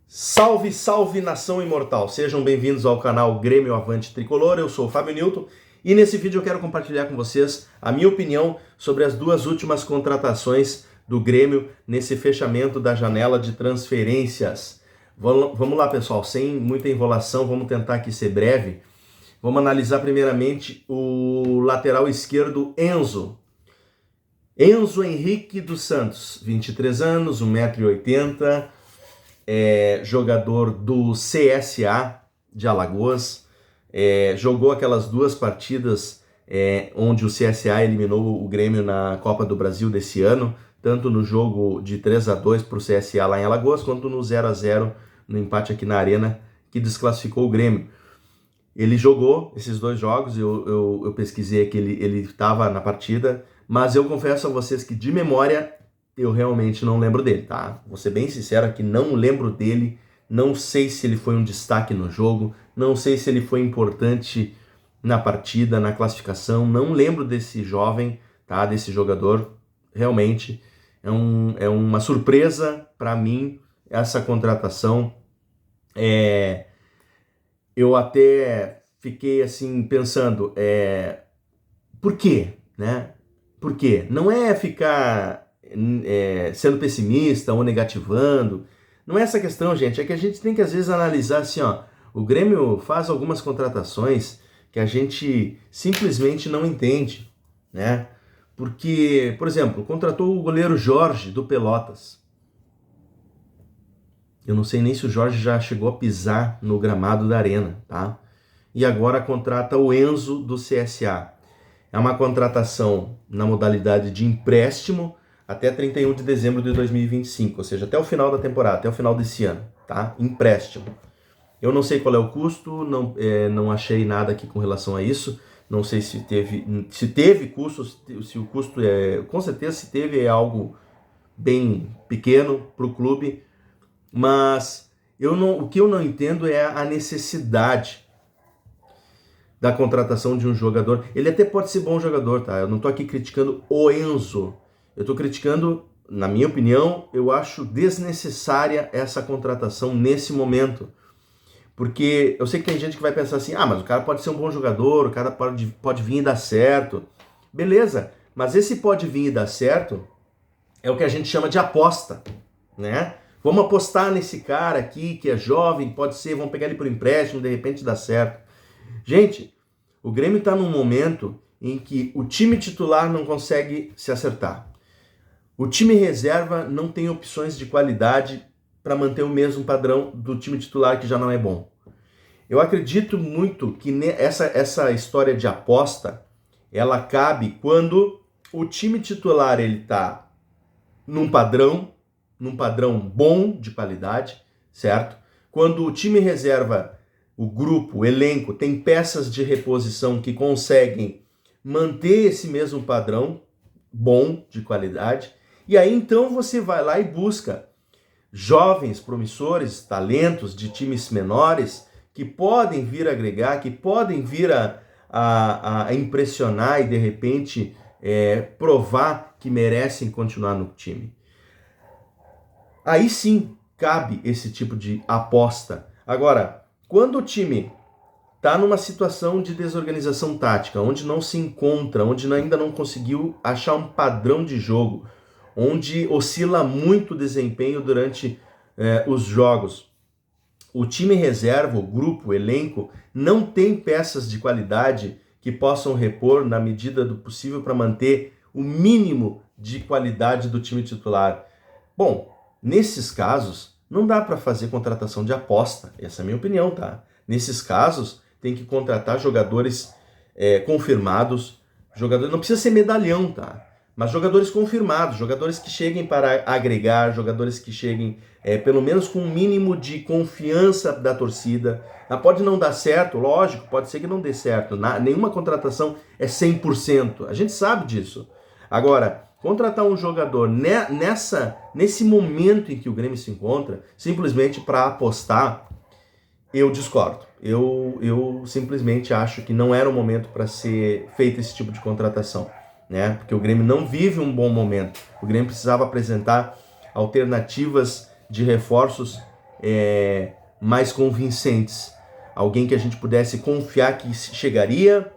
Salve, salve nação imortal! Sejam bem-vindos ao canal Grêmio Avante Tricolor, eu sou o Fábio Newton e nesse vídeo eu quero compartilhar com vocês a minha opinião sobre as duas últimas contratações do Grêmio nesse fechamento da janela de transferências. Vamos lá, pessoal, sem muita enrolação, vamos tentar aqui ser breve. Vamos analisar primeiramente o lateral esquerdo Enzo Henrique dos Santos, 23 anos, 1,80 m, jogador do CSA de Alagoas, jogou aquelas duas partidas onde o CSA eliminou o Grêmio na Copa do Brasil desse ano, tanto no jogo de 3-2 para o CSA lá em Alagoas, quanto no 0-0 no empate aqui na Arena, que desclassificou o Grêmio. Ele jogou esses dois jogos, eu pesquisei que ele estava na partida, mas eu confesso a vocês que de memória eu realmente não lembro dele, tá? Vou ser bem sincero aqui, não lembro dele, não sei se ele foi um destaque no jogo, não sei se ele foi importante na partida, na classificação, não lembro desse jovem, tá? Desse jogador, realmente é uma surpresa para mim essa contratação. Eu até fiquei assim pensando, por quê, né? Por quê? Não é ficar sendo pessimista ou negativando, não é essa questão, gente, é que a gente tem que às vezes analisar assim, ó, o Grêmio faz algumas contratações que a gente simplesmente não entende, né? Porque, por exemplo, contratou o goleiro Jorge do Pelotas. Eu não sei nem se o Jorge já chegou a pisar no gramado da Arena, tá? E agora contrata o Enzo do CSA. É uma contratação na modalidade de empréstimo até 31 de dezembro de 2025, ou seja, até o final da temporada, até o final desse ano, tá? Empréstimo. Eu não sei qual é o custo, não achei nada aqui com relação a isso, não sei se teve custo, se o custo com certeza se teve é algo bem pequeno para o clube, mas o que eu não entendo é a necessidade da contratação de um jogador. Ele até pode ser bom jogador, tá? Eu não tô aqui criticando o Enzo. Eu tô criticando, na minha opinião, eu acho desnecessária essa contratação nesse momento. Porque eu sei que tem gente que vai pensar assim, mas o cara pode ser um bom jogador, o cara pode vir e dar certo. Beleza, mas esse pode vir e dar certo é o que a gente chama de aposta, né? Vamos apostar nesse cara aqui que é jovem, pode ser, vamos pegar ele por empréstimo, de repente dá certo. Gente, o Grêmio está num momento em que o time titular não consegue se acertar. O time reserva não tem opções de qualidade para manter o mesmo padrão do time titular que já não é bom. Eu acredito muito que essa história de aposta, ela cabe quando o time titular ele está num padrão bom de qualidade, certo? Quando o time reserva, o grupo, o elenco, tem peças de reposição que conseguem manter esse mesmo padrão bom de qualidade, e aí então você vai lá e busca jovens promissores, talentos de times menores que podem vir a agregar, que podem vir a impressionar e de repente provar que merecem continuar no time. Aí sim cabe esse tipo de aposta. Agora, quando o time está numa situação de desorganização tática, onde não se encontra, onde ainda não conseguiu achar um padrão de jogo, onde oscila muito o desempenho durante os jogos, o time reserva, o grupo, o elenco, não tem peças de qualidade que possam repor na medida do possível para manter o mínimo de qualidade do time titular. Bom, nesses casos, não dá para fazer contratação de aposta, essa é a minha opinião, tá? Nesses casos, tem que contratar jogadores confirmados, jogadores, não precisa ser medalhão, tá? Mas jogadores confirmados, jogadores que cheguem para agregar, jogadores que cheguem pelo menos com um mínimo de confiança da torcida. Pode não dar certo, lógico, pode ser que não dê certo, nenhuma contratação é 100%, a gente sabe disso. Agora, contratar um jogador nesse momento em que o Grêmio se encontra, simplesmente para apostar, eu discordo. Eu simplesmente acho que não era o momento para ser feito esse tipo de contratação, né? Porque o Grêmio não vive um bom momento. O Grêmio precisava apresentar alternativas de reforços mais convincentes. Alguém que a gente pudesse confiar que chegaria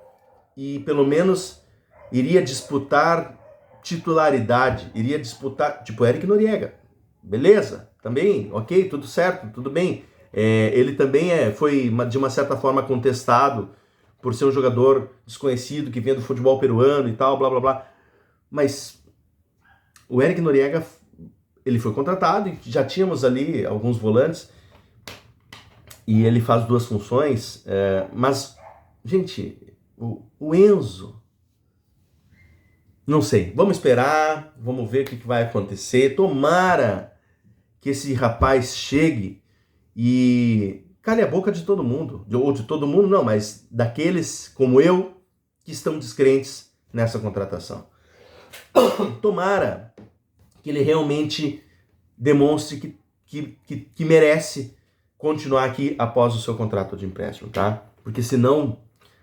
e pelo menos iria disputar titularidade, iria disputar, tipo Eric Noriega. Beleza, também, ok, tudo certo, tudo bem. Ele também foi de uma certa forma contestado por ser um jogador desconhecido que vem do futebol peruano e tal, blá blá blá. Mas o Eric Noriega, ele foi contratado e já tínhamos ali alguns volantes e ele faz duas funções, mas, gente, o Enzo, não sei, vamos esperar, vamos ver o que vai acontecer. Tomara que esse rapaz chegue e cale a boca de todo mundo, ou de todo mundo não, mas daqueles como eu que estão descrentes nessa contratação. Tomara que ele realmente demonstre que merece continuar aqui após o seu contrato de empréstimo, tá? Porque senão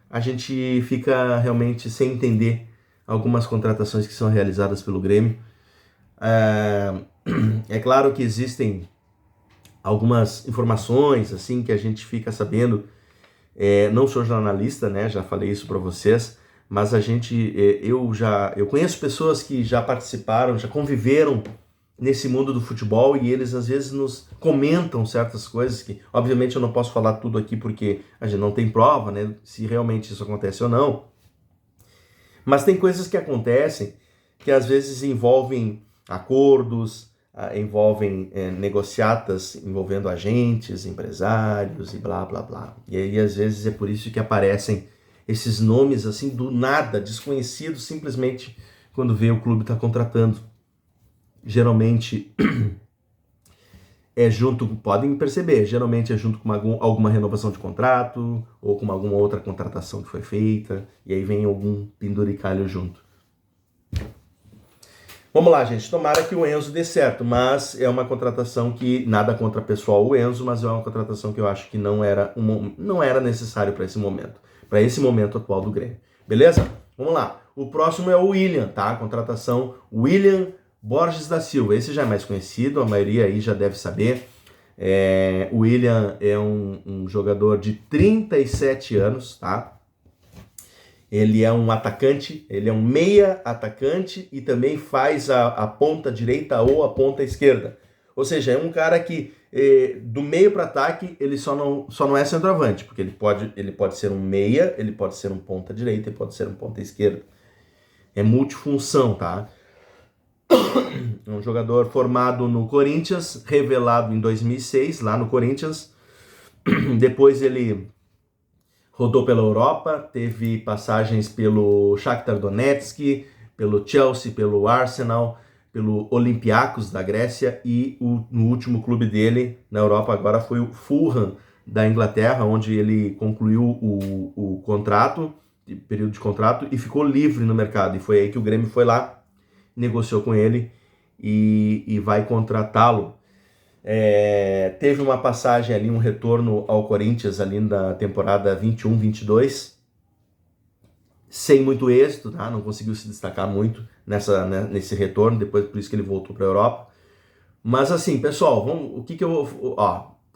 a gente fica realmente sem entender algumas contratações que são realizadas pelo Grêmio. É claro que existem algumas informações assim que a gente fica sabendo. Não sou jornalista, né? Já falei isso para vocês, mas eu conheço pessoas que já participaram, já conviveram nesse mundo do futebol e eles às vezes nos comentam certas coisas que, obviamente, eu não posso falar tudo aqui porque a gente não tem prova, né? Se realmente isso acontece ou não. Mas tem coisas que acontecem que às vezes envolvem acordos, envolvem negociatas envolvendo agentes, empresários e blá blá blá. E aí às vezes é por isso que aparecem esses nomes assim do nada, desconhecidos, simplesmente quando vê o clube está contratando. Geralmente podem perceber, geralmente é junto com alguma renovação de contrato ou com alguma outra contratação que foi feita, e aí vem algum penduricalho junto. Vamos lá, gente, tomara que o Enzo dê certo, mas é uma contratação que, nada contra pessoal o Enzo, mas é uma contratação que eu acho que não era necessário para esse momento atual do Grêmio. Beleza? Vamos lá. O próximo é o William, tá? Contratação William Borges da Silva. Esse já é mais conhecido, a maioria aí já deve saber. O William é um jogador de 37 anos, tá? Ele é um atacante, ele é um meia atacante e também faz a ponta direita ou a ponta esquerda. Ou seja, é um cara que do meio para ataque ele só não é centroavante, porque ele pode ser um meia, ele pode ser um ponta direita e pode ser um ponta esquerda. É multifunção, tá? É um jogador formado no Corinthians, revelado em 2006, lá no Corinthians. Depois ele rodou pela Europa, teve passagens pelo Shakhtar Donetsk, pelo Chelsea, pelo Arsenal, pelo Olympiacos da Grécia e no último clube dele na Europa agora foi o Fulham da Inglaterra, onde ele concluiu o contrato, período de contrato, e ficou livre no mercado. E foi aí que o Grêmio foi lá, negociou com ele e vai contratá-lo. Teve uma passagem ali, um retorno ao Corinthians ali na temporada 21-22, sem muito êxito, tá? Não conseguiu se destacar muito nesse retorno, depois por isso que ele voltou para a Europa. Mas assim, pessoal, o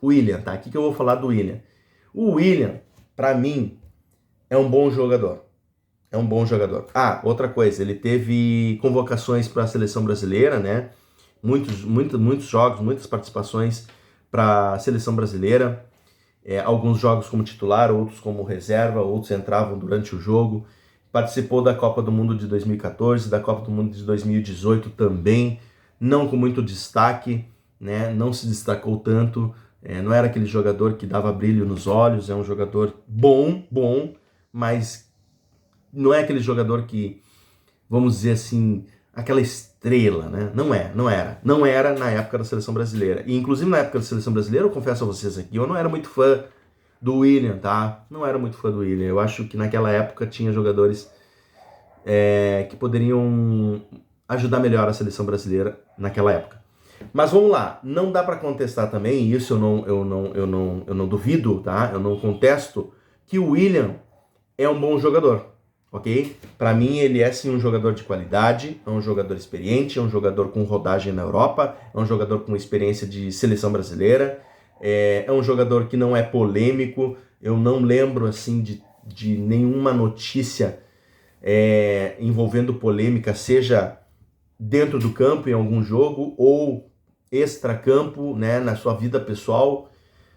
William, tá? O que eu vou falar do William? O William, para mim, é um bom jogador. É um bom jogador. Outra coisa, ele teve convocações para a seleção brasileira, né? Muitos jogos, muitas participações para a seleção brasileira. Alguns jogos como titular, outros como reserva, outros entravam durante o jogo. Participou da Copa do Mundo de 2014, da Copa do Mundo de 2018 também, não com muito destaque, né? Não se destacou tanto, não era aquele jogador que dava brilho nos olhos, é um jogador bom, mas não é aquele jogador que, vamos dizer assim, aquela estrela, né? Não era na época da seleção brasileira. E inclusive na época da seleção brasileira, eu confesso a vocês aqui, eu não era muito fã do William, tá? Não era muito fã do William. Eu acho que naquela época tinha jogadores que poderiam ajudar melhor a seleção brasileira naquela época. Mas vamos lá, não dá para contestar também, e isso eu não duvido, tá? Eu não contesto que o William é um bom jogador, ok? Para mim ele é sim um jogador de qualidade, é um jogador experiente, é um jogador com rodagem na Europa, é um jogador com experiência de seleção brasileira, É um jogador que não é polêmico. Eu não lembro assim de nenhuma notícia envolvendo polêmica, seja dentro do campo em algum jogo ou extracampo, né, na sua vida pessoal.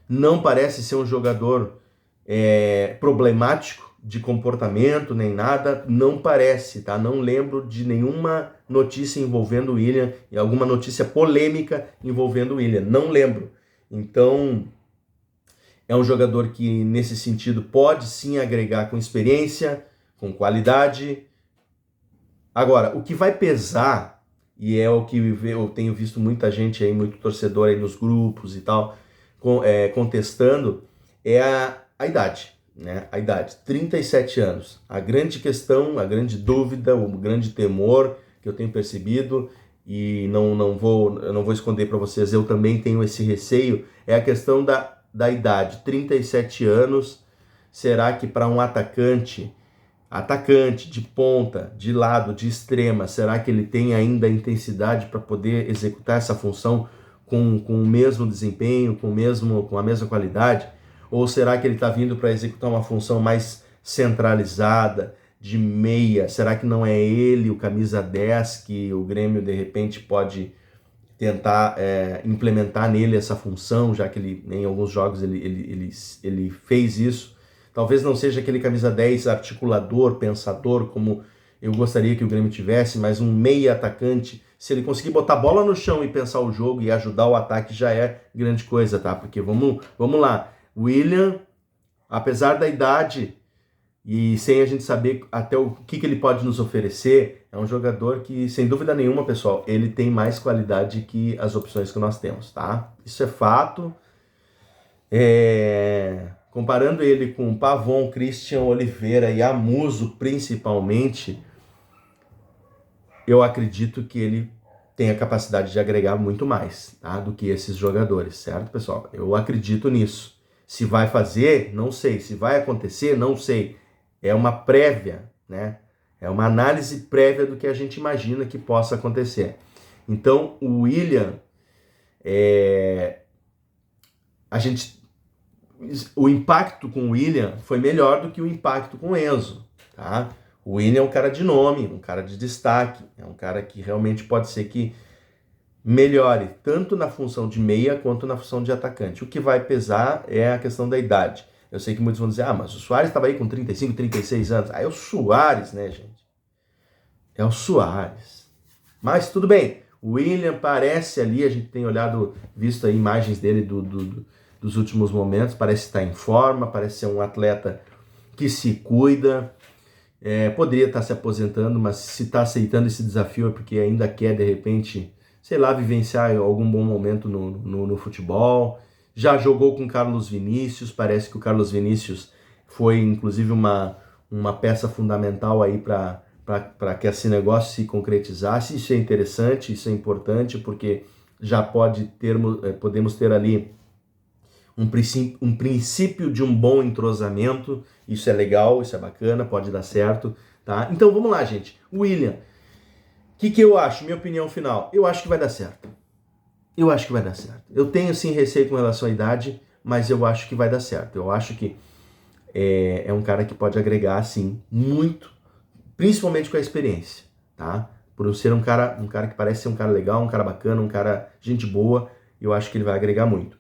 Não parece ser um jogador problemático de comportamento nem nada, não parece, tá? Não lembro de nenhuma notícia envolvendo o William e alguma notícia polêmica envolvendo o William, não lembro. Então, é um jogador que nesse sentido pode sim agregar com experiência, com qualidade. Agora, o que vai pesar, e é o que eu tenho visto muita gente aí, muito torcedor aí nos grupos e tal, contestando, é a idade, né? A idade, 37 anos. A grande questão, a grande dúvida, o grande temor que eu tenho percebido, e eu não vou esconder para vocês, eu também tenho esse receio, é a questão da idade. 37 anos, será que para um atacante de ponta, de lado, de extrema, será que ele tem ainda a intensidade para poder executar essa função com o mesmo desempenho, com a mesma qualidade? Ou será que ele está vindo para executar uma função mais centralizada, de meia? Será que não é ele, o camisa 10, que o Grêmio de repente pode tentar implementar nele essa função, já que ele, em alguns jogos ele fez isso? Talvez não seja aquele camisa 10 articulador, pensador, como eu gostaria que o Grêmio tivesse, mas um meia atacante. Se ele conseguir botar a bola no chão e pensar o jogo e ajudar o ataque, já é grande coisa, tá? Porque vamos lá, William, apesar da idade e sem a gente saber até o que ele pode nos oferecer, é um jogador que, sem dúvida nenhuma, pessoal, ele tem mais qualidade que as opções que nós temos, tá? Isso é fato. Comparando ele com Pavon, Christian Oliveira e Amuso, principalmente, eu acredito que ele tem a capacidade de agregar muito mais, tá, do que esses jogadores, certo, pessoal? Eu acredito nisso. Se vai fazer, não sei. Se vai acontecer, não sei. É uma prévia, né? É uma análise prévia do que a gente imagina que possa acontecer. Então, o William, o impacto com o William foi melhor do que o impacto com o Enzo, tá? O William é um cara de nome, um cara de destaque, é um cara que realmente pode ser que melhore, tanto na função de meia quanto na função de atacante. O que vai pesar é a questão da idade. Eu sei que muitos vão dizer, mas o Suárez estava aí com 35, 36 anos. É o Suárez, né, gente? É o Suárez. Mas tudo bem, o William parece ali, a gente tem visto aí imagens dele dos últimos momentos, parece estar em forma, parece ser um atleta que se cuida. Poderia estar se aposentando, mas se está aceitando esse desafio é porque ainda quer, de repente, sei lá, vivenciar algum bom momento no futebol. Já jogou com Carlos Vinícius, parece que o Carlos Vinícius foi, inclusive, uma peça fundamental aí para que esse negócio se concretizasse. Isso é interessante, isso é importante, porque já podemos ter ali um princípio de um bom entrosamento. Isso é legal, isso é bacana, pode dar certo, tá? Então vamos lá, gente. William, o que eu acho? Minha opinião final. Eu acho que vai dar certo. Eu tenho sim receio com relação à idade, mas eu acho que vai dar certo. Eu acho que é um cara que pode agregar, sim, muito, principalmente com a experiência, tá? Por ser um cara que parece ser um cara legal, um cara bacana, um cara gente boa, eu acho que ele vai agregar muito.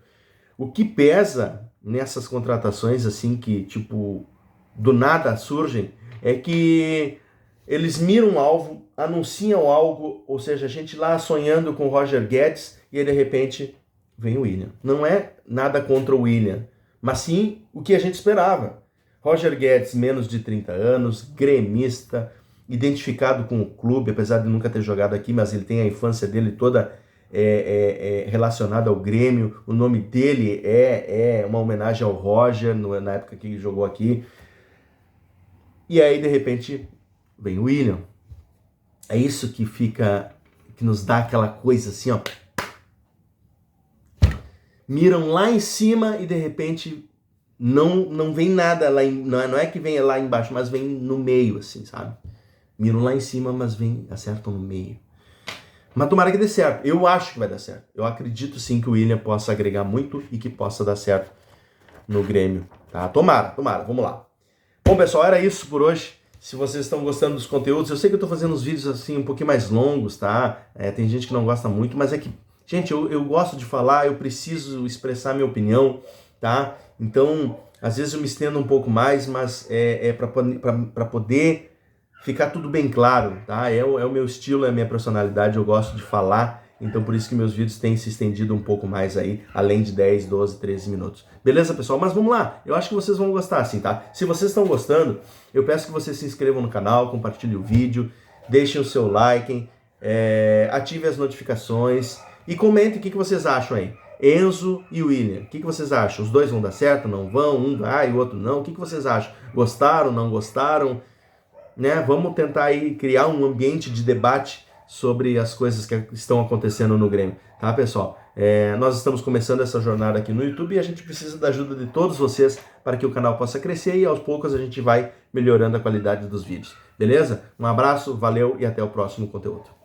O que pesa nessas contratações, assim, que, tipo, do nada surgem, é que eles miram um alvo, anunciam algo, ou seja, a gente lá sonhando com o Roger Guedes, e aí, de repente, vem o William. Não é nada contra o William, mas sim o que a gente esperava. Roger Guedes, menos de 30 anos, gremista, identificado com o clube, apesar de nunca ter jogado aqui, mas ele tem a infância dele toda relacionada ao Grêmio. O nome dele é uma homenagem ao Roger, na época que ele jogou aqui. E aí, de repente, vem o William. É isso que nos dá aquela coisa assim, ó. Miram lá em cima e de repente não vem nada lá, não é que vem lá embaixo, mas vem no meio, assim, sabe? Miram lá em cima, mas acertam no meio. Mas tomara que dê certo. Eu acho que vai dar certo. Eu acredito sim que o William possa agregar muito e que possa dar certo no Grêmio. Tá? Tomara. Vamos lá. Bom, pessoal, era isso por hoje. Se vocês estão gostando dos conteúdos, eu sei que eu tô fazendo uns vídeos assim um pouquinho mais longos, tá? Tem gente que não gosta muito, mas é que, gente, eu gosto de falar, eu preciso expressar minha opinião, tá? Então, às vezes eu me estendo um pouco mais, mas para poder ficar tudo bem claro, tá? É o meu estilo, é a minha personalidade, eu gosto de falar, então por isso que meus vídeos têm se estendido um pouco mais aí, além de 10, 12, 13 minutos. Beleza, pessoal? Mas vamos lá, eu acho que vocês vão gostar assim, tá? Se vocês estão gostando, eu peço que vocês se inscrevam no canal, compartilhem o vídeo, deixem o seu like, ativem as notificações e comentem o que vocês acham aí. Enzo e William, o que vocês acham? Os dois vão dar certo, não vão? Um vai e o outro não? O que vocês acham? Gostaram, não gostaram? Né? Vamos tentar aí criar um ambiente de debate sobre as coisas que estão acontecendo no Grêmio, tá, pessoal? Nós estamos começando essa jornada aqui no YouTube e a gente precisa da ajuda de todos vocês para que o canal possa crescer e aos poucos a gente vai melhorando a qualidade dos vídeos, beleza? Um abraço, valeu e até o próximo conteúdo.